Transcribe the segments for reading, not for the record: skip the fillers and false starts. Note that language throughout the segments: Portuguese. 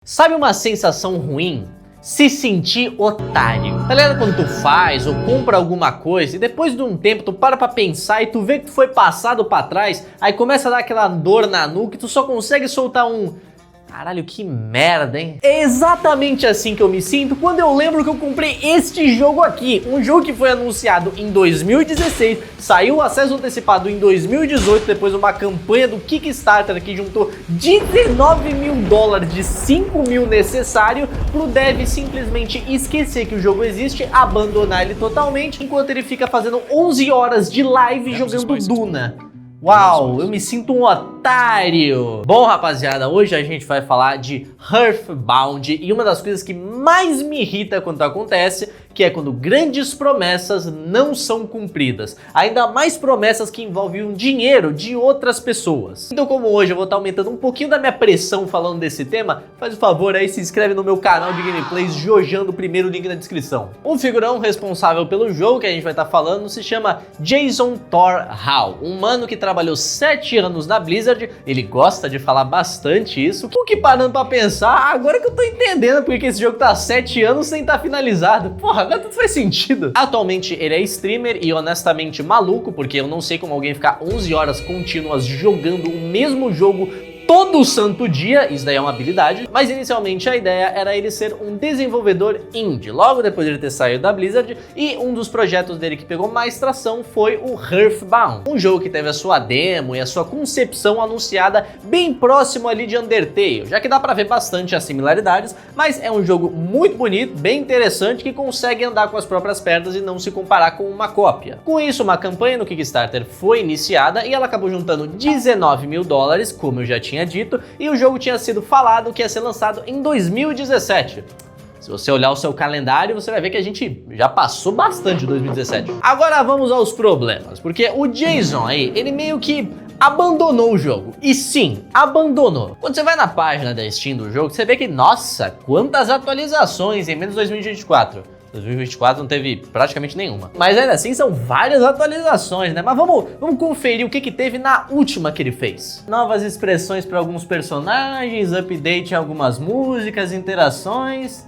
Sabe uma sensação ruim? Se sentir otário. Tá ligado quando tu faz ou compra alguma coisa e depois de um tempo tu para pra pensar e tu vê que tu foi passado pra trás, aí começa a dar aquela dor na nuca e tu só consegue soltar um... Caralho, que merda, hein? É exatamente assim que eu me sinto quando eu lembro que eu comprei este jogo aqui. Um jogo que foi anunciado em 2016, saiu o acesso antecipado em 2018, depois de uma campanha do Kickstarter que juntou 19 mil dólares de 5 mil necessário pro dev simplesmente esquecer que o jogo existe, abandonar ele totalmente, enquanto ele fica fazendo 11 horas de live jogando Duna. Uau, eu me sinto um otário! Bom, rapaziada, hoje a gente vai falar de Earthbound e uma das coisas que mais me irrita quando acontece, que é quando grandes promessas não são cumpridas. Ainda mais promessas que envolvem dinheiro de outras pessoas. Então, como hoje eu vou estar aumentando um pouquinho da minha pressão falando desse tema, faz o favor aí, se inscreve no meu canal de gameplays Jojando, o primeiro link na descrição. O figurão responsável pelo jogo que a gente vai estar falando se chama Jason Thor Hall, um mano que trabalhou 7 anos na Blizzard, ele gosta de falar bastante isso, o que parando pra pensar, agora que eu tô entendendo porque esse jogo tá há 7 anos sem estar finalizado. Porra, agora tudo faz sentido. Atualmente ele é streamer e honestamente maluco, porque eu não sei como alguém ficar 11 horas contínuas jogando o mesmo jogo todo santo dia, isso daí é uma habilidade, mas inicialmente a ideia era ele ser um desenvolvedor indie, logo depois de ele ter saído da Blizzard, e um dos projetos dele que pegou mais tração foi o Earthbound, um jogo que teve a sua demo e a sua concepção anunciada bem próximo ali de Undertale, já que dá pra ver bastante as similaridades, mas é um jogo muito bonito, bem interessante, que consegue andar com as próprias pernas e não se comparar com uma cópia. Com isso, uma campanha no Kickstarter foi iniciada e ela acabou juntando 19 mil dólares, como eu já tinha dito, e o jogo tinha sido falado que ia ser lançado em 2017. Se você olhar o seu calendário, você vai ver que a gente já passou bastante de 2017. Agora vamos aos problemas, porque o Jason aí, ele meio que abandonou o jogo. E sim, abandonou. Quando você vai na página da Steam do jogo, você vê que, nossa, quantas atualizações em menos de 2024. 2024 não teve praticamente nenhuma. Mas ainda assim são várias atualizações, né? Mas vamos conferir o que teve na última que ele fez. Novas expressões para alguns personagens, update em algumas músicas, interações.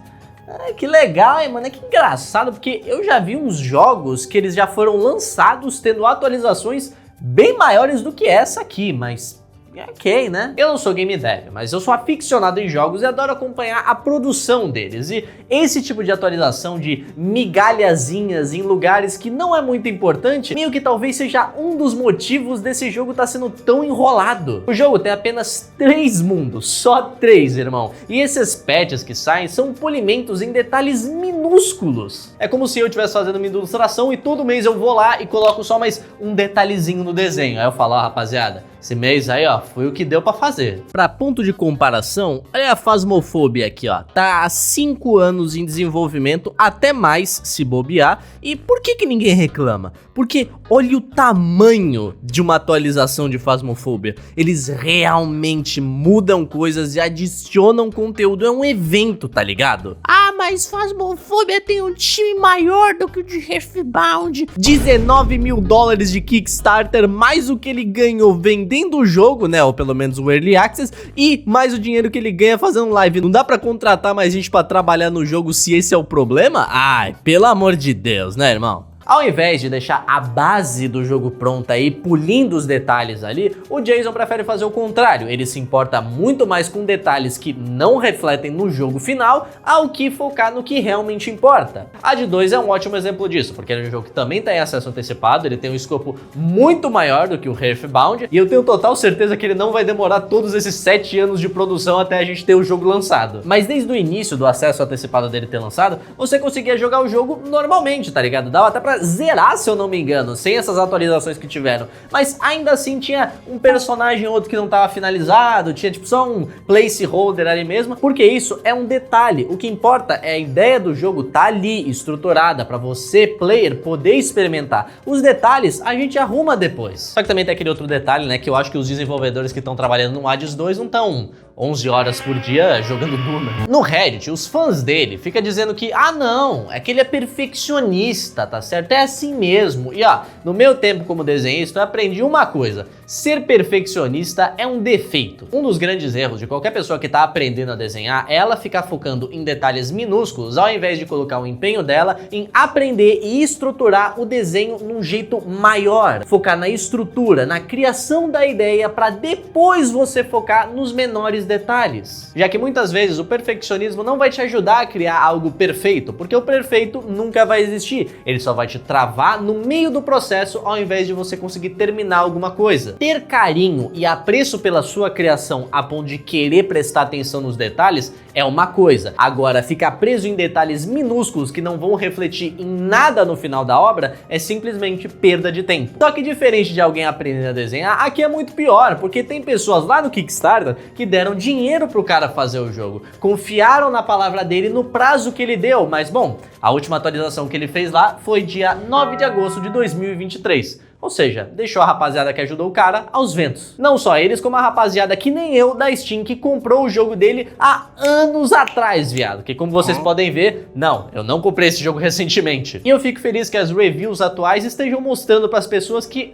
Que legal, hein, mano? Que engraçado, porque eu já vi uns jogos que eles já foram lançados tendo atualizações bem maiores do que essa aqui, mas... ok, né? Eu não sou game dev, mas eu sou aficionado em jogos e adoro acompanhar a produção deles. E esse tipo de atualização de migalhazinhas em lugares que não é muito importante, meio que talvez seja um dos motivos desse jogo estar sendo tão enrolado. O jogo tem apenas 3 mundos, só 3, irmão. E esses patches que saem são polimentos em detalhes minúsculos. É como se eu estivesse fazendo uma ilustração e todo mês eu vou lá e coloco só mais um detalhezinho no desenho. Aí eu falo, ó, rapaziada, esse mês aí, ó, foi o que deu pra fazer. Pra ponto de comparação, olha a Phasmophobia aqui, ó. Tá há 5 anos em desenvolvimento, até mais se bobear. E por que ninguém reclama? Porque olha o tamanho de uma atualização de Phasmophobia. Eles realmente mudam coisas e adicionam conteúdo. É um evento, tá ligado? Ah, mas Phasmophobia tem um time maior do que o de Earthbound. 19 mil dólares de Kickstarter, mais o que ele ganhou vendendo o jogo, né? Ou pelo menos o Early Access, e mais o dinheiro que ele ganha fazendo live. Não dá pra contratar mais gente pra trabalhar no jogo se esse é o problema? Ai, pelo amor de Deus, né, irmão? Ao invés de deixar a base do jogo pronta aí, pulindo os detalhes ali, o Jason prefere fazer o contrário. Ele se importa muito mais com detalhes que não refletem no jogo final, ao que focar no que realmente importa. A de 2 é um ótimo exemplo disso, porque ele é um jogo que também tem acesso antecipado, ele tem um escopo muito maior do que o Earthbound, e eu tenho total certeza que ele não vai demorar todos esses 7 anos de produção até a gente ter o jogo lançado. Mas desde o início do acesso antecipado dele ter lançado, você conseguia jogar o jogo normalmente, tá ligado? Dava até pra zerar, se eu não me engano, sem essas atualizações que tiveram, mas ainda assim tinha um personagem ou outro que não estava finalizado, tinha tipo só um placeholder ali mesmo, porque isso é um detalhe. O que importa é a ideia do jogo tá ali, estruturada, para você, player, poder experimentar. Os detalhes a gente arruma depois. Só que também tem aquele outro detalhe, né, que eu acho que os desenvolvedores que estão trabalhando no Hades 2 não estão 11 horas por dia jogando Duna. No Reddit, os fãs dele ficam dizendo que, ah não, é que ele é perfeccionista, tá certo? É assim mesmo. E ó, no meu tempo como desenhista, eu aprendi uma coisa: ser perfeccionista é um defeito. Um dos grandes erros de qualquer pessoa que tá aprendendo a desenhar é ela ficar focando em detalhes minúsculos, ao invés de colocar o empenho dela em aprender e estruturar o desenho num jeito maior. Focar na estrutura, na criação da ideia, para depois você focar nos menores detalhes. Já que muitas vezes o perfeccionismo não vai te ajudar a criar algo perfeito, porque o perfeito nunca vai existir. Ele só vai te travar no meio do processo, ao invés de você conseguir terminar alguma coisa. Ter carinho e apreço pela sua criação a ponto de querer prestar atenção nos detalhes é uma coisa. Agora, ficar preso em detalhes minúsculos que não vão refletir em nada no final da obra é simplesmente perda de tempo. Só que diferente de alguém aprendendo a desenhar, aqui é muito pior, porque tem pessoas lá no Kickstarter que deram dinheiro pro cara fazer o jogo, confiaram na palavra dele no prazo que ele deu, mas bom, a última atualização que ele fez lá foi dia 9 de agosto de 2023. Ou seja, deixou a rapaziada que ajudou o cara aos ventos. Não só eles, como a rapaziada que nem eu da Steam, que comprou o jogo dele há anos atrás, viado. Que como vocês podem ver, não, eu não comprei esse jogo recentemente. E eu fico feliz que as reviews atuais estejam mostrando para as pessoas que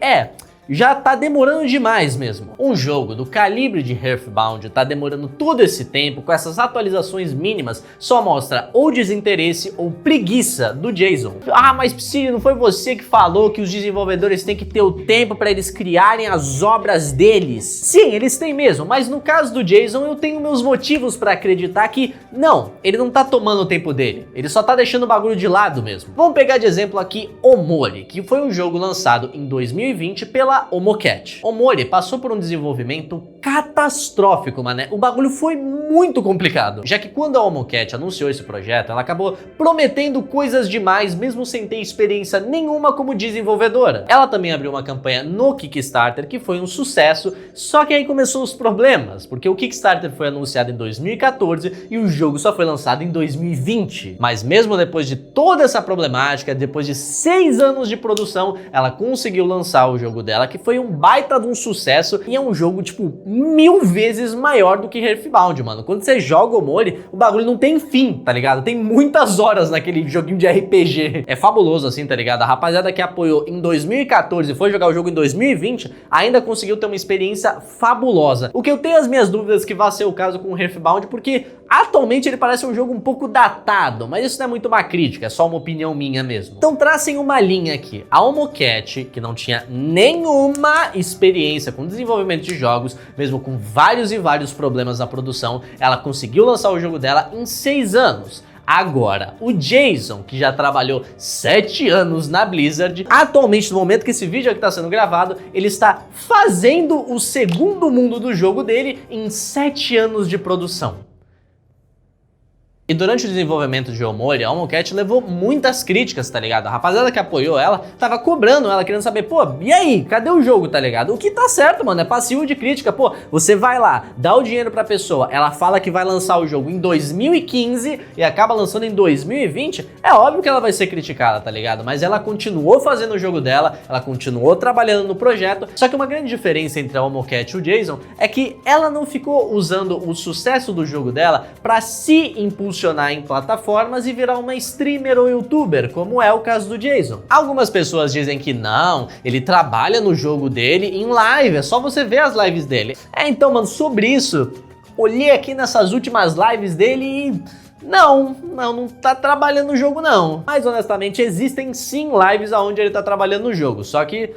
já tá demorando demais mesmo. Um jogo do calibre de Earthbound tá demorando todo esse tempo com essas atualizações mínimas, só mostra ou desinteresse ou preguiça do Jason. Ah, mas Psy, não foi você que falou que os desenvolvedores têm que ter o tempo para eles criarem as obras deles? Sim, eles têm mesmo, mas no caso do Jason eu tenho meus motivos para acreditar que não, ele não tá tomando o tempo dele, ele só tá deixando o bagulho de lado mesmo. Vamos pegar de exemplo aqui Omori, que foi um jogo lançado em 2020 pela Omocat. Omori passou por um desenvolvimento catastrófico, mané. O bagulho foi muito complicado, já que quando a Omocat anunciou esse projeto, ela acabou prometendo coisas demais, mesmo sem ter experiência nenhuma como desenvolvedora. Ela também abriu uma campanha no Kickstarter que foi um sucesso, só que aí começou os problemas, porque o Kickstarter foi anunciado em 2014 e o jogo só foi lançado em 2020. Mas mesmo depois de toda essa problemática, depois de 6 anos de produção, ela conseguiu lançar o jogo dela, que foi um baita de um sucesso e é um jogo, tipo, 1000 vezes maior do que Earthbound, mano. Quando você joga o Omori, o bagulho não tem fim, tá ligado? Tem muitas horas naquele joguinho de RPG. É fabuloso assim, tá ligado? A rapaziada que apoiou em 2014 e foi jogar o jogo em 2020, ainda conseguiu ter uma experiência fabulosa. O que eu tenho as minhas dúvidas que vai ser o caso com o Earthbound, porque atualmente ele parece um jogo um pouco datado, mas isso não é muito uma crítica, é só uma opinião minha mesmo. Então tracem uma linha aqui. A Omocat, que não tinha nenhuma experiência com desenvolvimento de jogos, mesmo com vários e vários problemas na produção, ela conseguiu lançar o jogo dela em 6 anos. Agora, o Jason, que já trabalhou 7 anos na Blizzard, atualmente, no momento que esse vídeo aqui está sendo gravado, ele está fazendo o segundo mundo do jogo dele em 7 anos de produção. E durante o desenvolvimento de Omori, a Omocat levou muitas críticas, tá ligado? A rapaziada que apoiou ela tava cobrando ela, querendo saber, pô, e aí, cadê o jogo, tá ligado? O que tá certo, mano, é passivo de crítica, pô, você vai lá, dá o dinheiro pra pessoa, ela fala que vai lançar o jogo em 2015 e acaba lançando em 2020, é óbvio que ela vai ser criticada, tá ligado? Mas ela continuou fazendo o jogo dela, ela continuou trabalhando no projeto, só que uma grande diferença entre a Omocat e o Jason é que ela não ficou usando o sucesso do jogo dela pra se impulsionar em plataformas e virar uma streamer ou youtuber, como é o caso do Jason. Algumas pessoas dizem que não, ele trabalha no jogo dele em live, é só você ver as lives dele. Então, mano, sobre isso, olhei aqui nessas últimas lives dele e... Não tá trabalhando no jogo não. Mas honestamente existem sim lives onde ele tá trabalhando no jogo, só que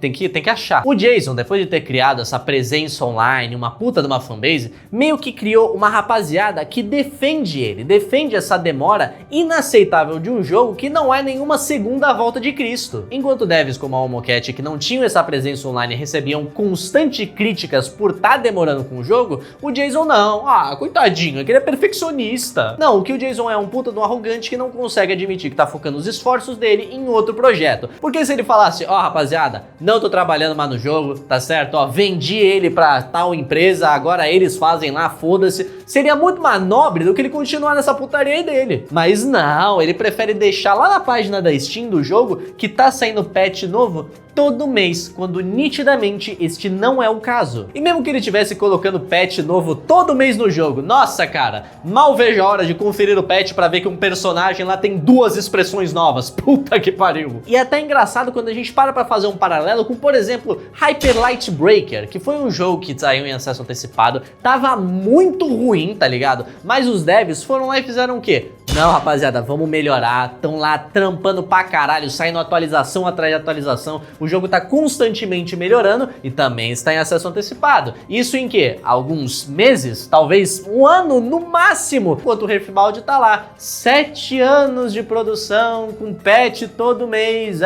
tem que achar. O Jason, depois de ter criado essa presença online, uma puta de uma fanbase, meio que criou uma rapaziada que defende ele, defende essa demora inaceitável de um jogo que não é nenhuma segunda volta de Cristo. Enquanto devs como a Omocat, que não tinham essa presença online, recebiam constantes críticas por tá demorando com o jogo, o Jason não. Ah, coitadinho, é que ele é perfeccionista. Não, o que o Jason é um puta de um arrogante que não consegue admitir que tá focando os esforços dele em outro projeto. Porque se ele falasse, ó, rapaziada, não tô trabalhando mais no jogo, tá certo? Ó, vendi ele pra tal empresa, agora eles fazem lá, foda-se. Seria muito mais nobre do que ele continuar nessa putaria aí dele. Mas não, ele prefere deixar lá na página da Steam do jogo que tá saindo patch novo todo mês, quando nitidamente este não é o caso. E mesmo que ele estivesse colocando patch novo todo mês no jogo, nossa cara, mal vejo a hora de conferir o patch pra ver que um personagem lá tem 2 expressões novas, puta que pariu. E é até engraçado quando a gente para pra fazer um paralelo com, por exemplo, Hyper Light Breaker, que foi um jogo que saiu em acesso antecipado, tava muito ruim, tá ligado? Mas os devs foram lá e fizeram o quê? Não, rapaziada, vamos melhorar, tão lá trampando pra caralho, saindo atualização atrás de atualização, o jogo tá constantemente melhorando e também está em acesso antecipado. Isso em quê? Alguns meses? Talvez um ano no máximo, enquanto o Riftbound tá lá. 7 anos de produção, com patch todo mês,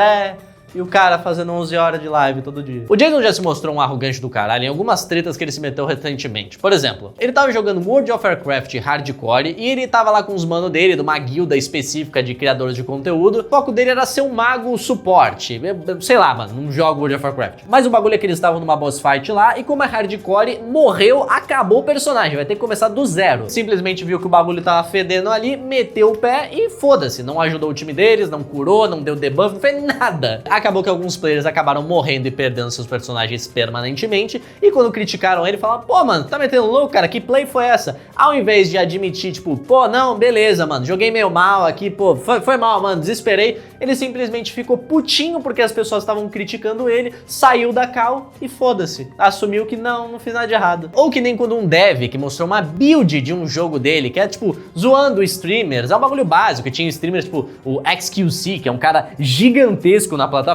E o cara fazendo 11 horas de live todo dia. O Jason já se mostrou um arrogante do caralho em algumas tretas que ele se meteu recentemente. Por exemplo, ele tava jogando World of Warcraft Hardcore e ele tava lá com os manos dele, de uma guilda específica de criadores de conteúdo. O foco dele era ser um mago suporte. Sei lá, mano, não jogo World of Warcraft. Mas o bagulho é que eles estavam numa boss fight lá e como é Hardcore, morreu, acabou o personagem. Vai ter que começar do zero. Simplesmente viu que o bagulho tava fedendo ali, meteu o pé e foda-se. Não ajudou o time deles, não curou, não deu debuff, não fez nada. Acabou que alguns players acabaram morrendo e perdendo seus personagens permanentemente, e quando criticaram ele, falaram, pô, mano, tá metendo louco, cara, que play foi essa? Ao invés de admitir, tipo, pô, não, beleza, mano, joguei meio mal aqui, pô, foi mal, mano, desesperei, ele simplesmente ficou putinho porque as pessoas estavam criticando ele, saiu da cal e foda-se, assumiu que não fiz nada de errado. Ou que nem quando um dev que mostrou uma build de um jogo dele, que é, tipo, zoando streamers, é um bagulho básico, tinha streamers, tipo, o XQC, que é um cara gigantesco na plataforma,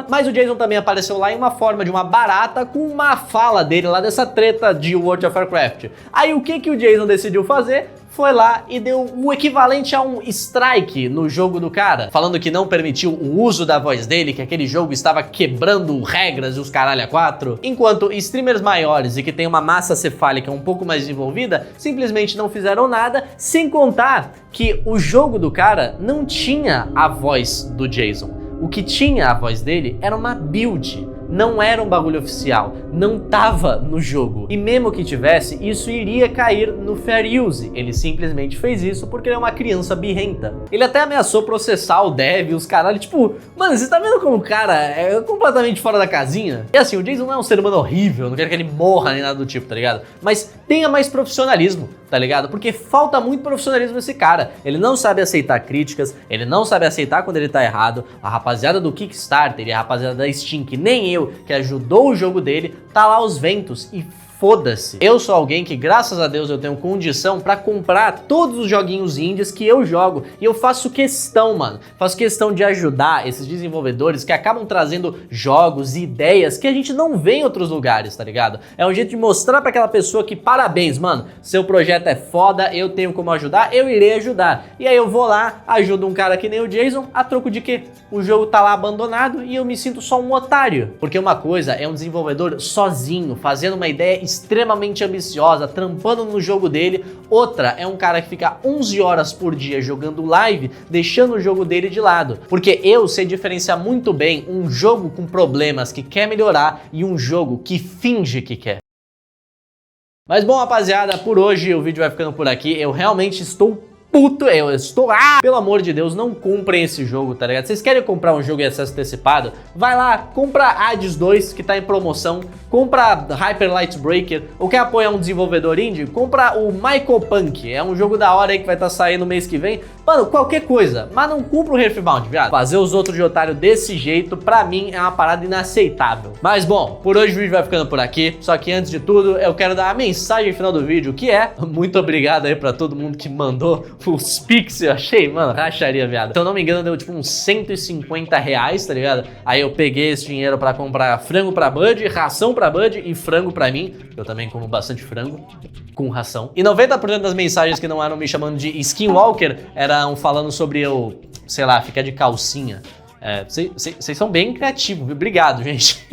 mas o Jason também apareceu lá em uma forma de uma barata com uma fala dele lá dessa treta de World of Warcraft. Aí o que o Jason decidiu fazer? Foi lá e deu o equivalente a um strike no jogo do cara, falando que não permitiu o uso da voz dele, que aquele jogo estava quebrando regras e os caralho a 4, enquanto streamers maiores e que tem uma massa cefálica um pouco mais desenvolvida simplesmente não fizeram nada, sem contar que o jogo do cara não tinha a voz do Jason. O que tinha a voz dele era uma build, não era um bagulho oficial, não tava no jogo. E mesmo que tivesse, isso iria cair no fair use. Ele simplesmente fez isso porque ele é uma criança birrenta. Ele até ameaçou processar o dev, os caralho, tipo, mano, você tá vendo como o cara é completamente fora da casinha? E assim, o Jason não é um ser humano horrível, não quero que ele morra nem nada do tipo, tá ligado? Mas tenha mais profissionalismo, tá ligado? Porque falta muito profissionalismo nesse cara. Ele não sabe aceitar críticas, ele não sabe aceitar quando ele tá errado. A rapaziada do Kickstarter e a rapaziada da Steam, que nem eu, que ajudou o jogo dele, tá lá aos ventos e foda-se. Eu sou alguém que, graças a Deus, eu tenho condição pra comprar todos os joguinhos indies que eu jogo. E eu faço questão, mano. Faço questão de ajudar esses desenvolvedores que acabam trazendo jogos e ideias que a gente não vê em outros lugares, tá ligado? É um jeito de mostrar pra aquela pessoa que, parabéns, mano, seu projeto é foda, eu tenho como ajudar, eu irei ajudar. E aí eu vou lá, ajudo um cara que nem o Jason, a troco de quê? O jogo tá lá abandonado e eu me sinto só um otário. Porque uma coisa é um desenvolvedor sozinho, fazendo uma ideia extremamente ambiciosa, trampando no jogo dele. Outra é um cara que fica 11 horas por dia jogando live, deixando o jogo dele de lado. Porque eu sei diferenciar muito bem um jogo com problemas que quer melhorar e um jogo que finge que quer. Mas bom, rapaziada, por hoje o vídeo vai ficando por aqui. Eu realmente estou puto, eu estou... pelo amor de Deus, não comprem esse jogo, tá ligado? Vocês querem comprar um jogo em acesso antecipado? Vai lá, compra Hades 2, que tá em promoção, compra Hyper Light Breaker, ou quer apoiar um desenvolvedor indie? Compra o Michael Punk, é um jogo da hora aí que vai estar saindo mês que vem. Mano, qualquer coisa, mas não compra o Riftbound, viado. Fazer os outros de otário desse jeito, pra mim, é uma parada inaceitável. Mas bom, por hoje o vídeo vai ficando por aqui, só que antes de tudo, eu quero dar a mensagem final do vídeo, que é, muito obrigado aí pra todo mundo que mandou os Pix, eu achei, mano, racharia, viado. Se eu não me engano, deu tipo uns 150 reais, tá ligado? Aí eu peguei esse dinheiro pra comprar frango pra Bud, ração pra Bud e frango pra mim. Eu também como bastante frango com ração. E 90% das mensagens que não eram me chamando de Skinwalker eram falando sobre eu, sei lá, ficar de calcinha. Vocês são bem criativos, viu? Obrigado, gente.